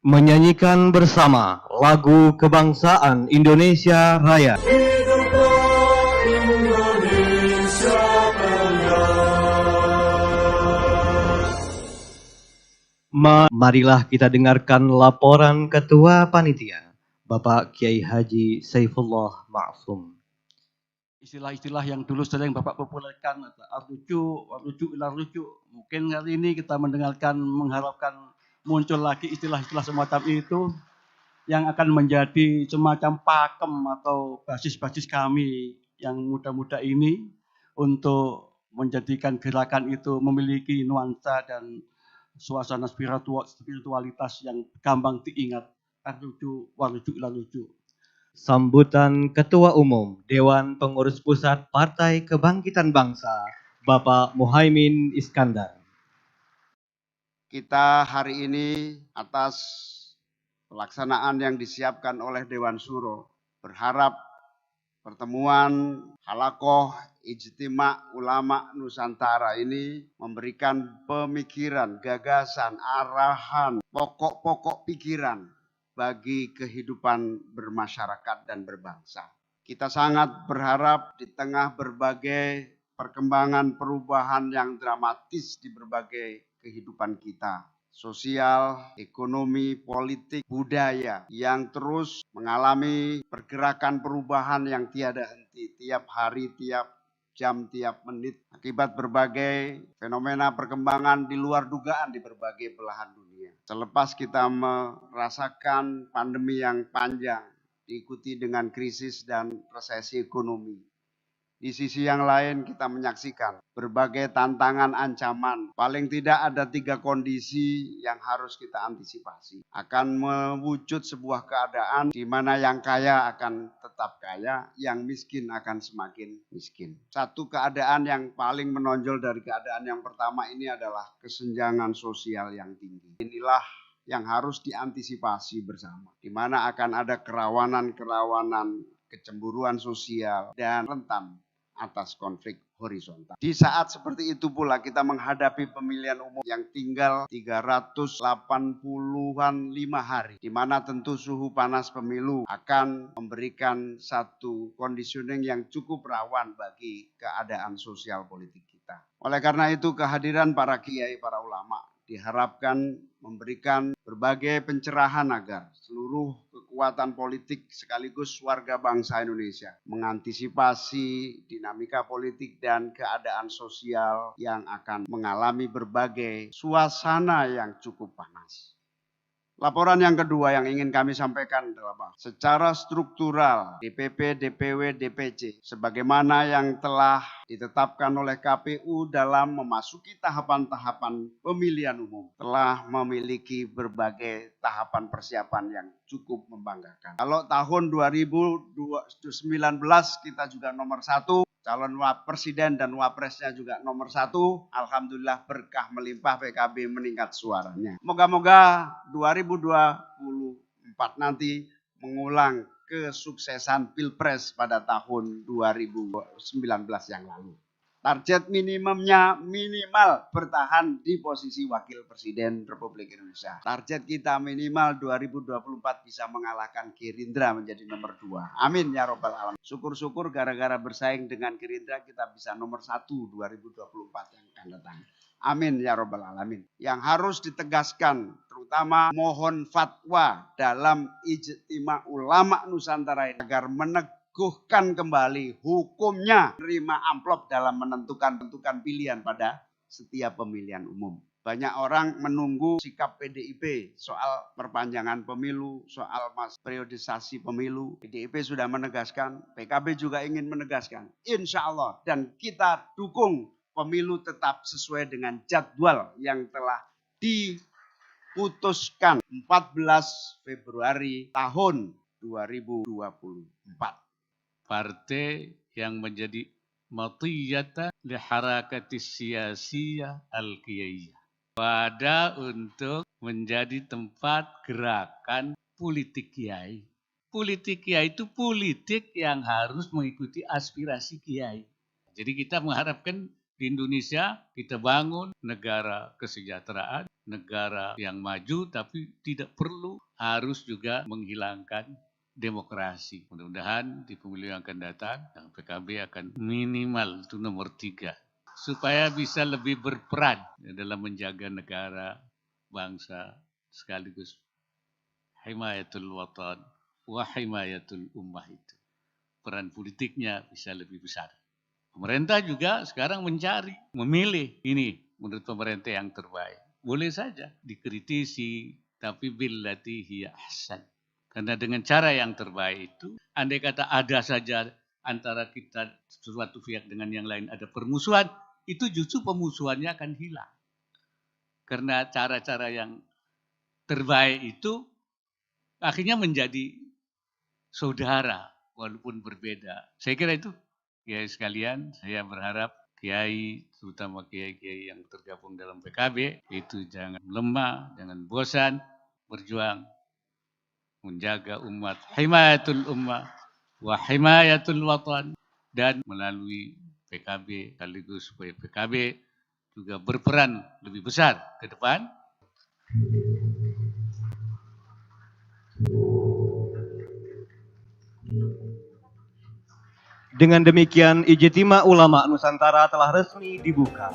menyanyikan bersama lagu kebangsaan Indonesia Raya. Hiduplah Indonesia Raya. Marilah kita dengarkan laporan Ketua Panitia, Bapak Kiai Haji Saifullah Ma'sum. Istilah-istilah yang dulu sering Bapak populerkan, ar-rujuk ila rujuk. Mungkin kali ini kita mengharapkan muncul lagi istilah-istilah semacam itu yang akan menjadi semacam pakem atau basis-basis kami yang muda-muda ini untuk menjadikan gerakan itu memiliki nuansa dan suasana spiritualitas yang gampang diingat. Ar-rujuk ila rujuk. Sambutan Ketua Umum Dewan Pengurus Pusat Partai Kebangkitan Bangsa, Bapak Muhaimin Iskandar. Kita hari ini atas pelaksanaan yang disiapkan oleh Dewan Syuro berharap pertemuan halakoh ijtima ulama Nusantara ini memberikan pemikiran, gagasan, arahan, pokok-pokok pikiran bagi kehidupan bermasyarakat dan berbangsa. Kita sangat berharap di tengah berbagai perkembangan perubahan yang dramatis di berbagai kehidupan kita, sosial, ekonomi, politik, budaya yang terus mengalami pergerakan perubahan yang tiada henti tiap hari, tiap jam, tiap menit akibat berbagai fenomena perkembangan di luar dugaan di berbagai belahan dunia. Selepas kita merasakan pandemi yang panjang diikuti dengan krisis dan resesi ekonomi, di sisi yang lain kita menyaksikan berbagai tantangan ancaman. Paling tidak ada 3 kondisi yang harus kita antisipasi. Akan mewujud sebuah keadaan di mana yang kaya akan tetap kaya, yang miskin akan semakin miskin. Satu keadaan yang paling menonjol dari keadaan yang pertama ini adalah kesenjangan sosial yang tinggi. Inilah yang harus diantisipasi bersama. Di mana akan ada kerawanan-kerawanan, kecemburuan sosial, dan rentan atas konflik horizontal. Di saat seperti itu pula kita menghadapi pemilihan umum yang tinggal 385 hari, di mana tentu suhu panas pemilu akan memberikan satu conditioning yang cukup rawan bagi keadaan sosial politik kita. Oleh karena itu kehadiran para kiai, para ulama diharapkan memberikan berbagai pencerahan agar seluruh kekuatan politik sekaligus warga bangsa Indonesia mengantisipasi dinamika politik dan keadaan sosial yang akan mengalami berbagai suasana yang cukup panas. Laporan yang kedua yang ingin kami sampaikan adalah bahwa secara struktural DPP, DPW, DPC sebagaimana yang telah ditetapkan oleh KPU dalam memasuki tahapan-tahapan pemilihan umum telah memiliki berbagai tahapan persiapan yang cukup membanggakan. Kalau tahun 2019 kita juga nomor 1, calon presiden dan wapresnya juga nomor 1. Alhamdulillah berkah melimpah, PKB meningkat suaranya. Moga-moga 2024 nanti mengulang kesuksesan Pilpres pada tahun 2019 yang lalu. Target minimumnya minimal bertahan di posisi Wakil Presiden Republik Indonesia. Target kita minimal 2024 bisa mengalahkan Gerindra menjadi nomor 2. Amin ya robbal alamin. Syukur-syukur gara-gara bersaing dengan Gerindra kita bisa nomor 1 2024 yang akan datang. Amin ya robbal alamin. Yang harus ditegaskan terutama mohon fatwa dalam ijtima ulama Nusantara ini agar meneguhkan kembali hukumnya menerima amplop dalam menentukan pilihan pada setiap pemilihan umum. Banyak orang menunggu sikap PDIP soal perpanjangan pemilu, soal periodisasi pemilu. PDIP sudah menegaskan, PKB juga ingin menegaskan. Insya Allah dan kita dukung pemilu tetap sesuai dengan jadwal yang telah diputuskan 14 Februari tahun 2024. Partai yang menjadi matiyata li harakati siyasiyah al-kiyaiyah. Wadah untuk menjadi tempat gerakan politik kiai. Politik kiai itu politik yang harus mengikuti aspirasi kiai. Jadi kita mengharapkan di Indonesia kita bangun negara kesejahteraan, negara yang maju, tapi tidak perlu harus juga menghilangkan demokrasi. Mudah-mudahan di pemilu yang akan datang, PKB akan minimal itu nomor 3. Supaya bisa lebih berperan dalam menjaga negara, bangsa, sekaligus himayatul watan wa himayatul ummah itu. Peran politiknya bisa lebih besar. Pemerintah juga sekarang mencari, memilih ini menurut pemerintah yang terbaik. Boleh saja dikritisi, tapi billati hiya ahsan. Karena dengan cara yang terbaik itu, andai kata ada saja antara kita suatu pihak dengan yang lain ada permusuhan, itu justru pemusuhannya akan hilang. Karena cara-cara yang terbaik itu akhirnya menjadi saudara walaupun berbeda. Saya kira itu, kiai sekalian, saya berharap kiai, terutama kiai-kiai yang tergabung dalam PKB, itu jangan lemah, jangan bosan, berjuang, menjaga umat, himayatul ummah, wa himayatul watan, dan melalui PKB, sekaligus supaya PKB juga berperan lebih besar ke depan. Dengan demikian, Ijtima Ulama Nusantara telah resmi dibuka.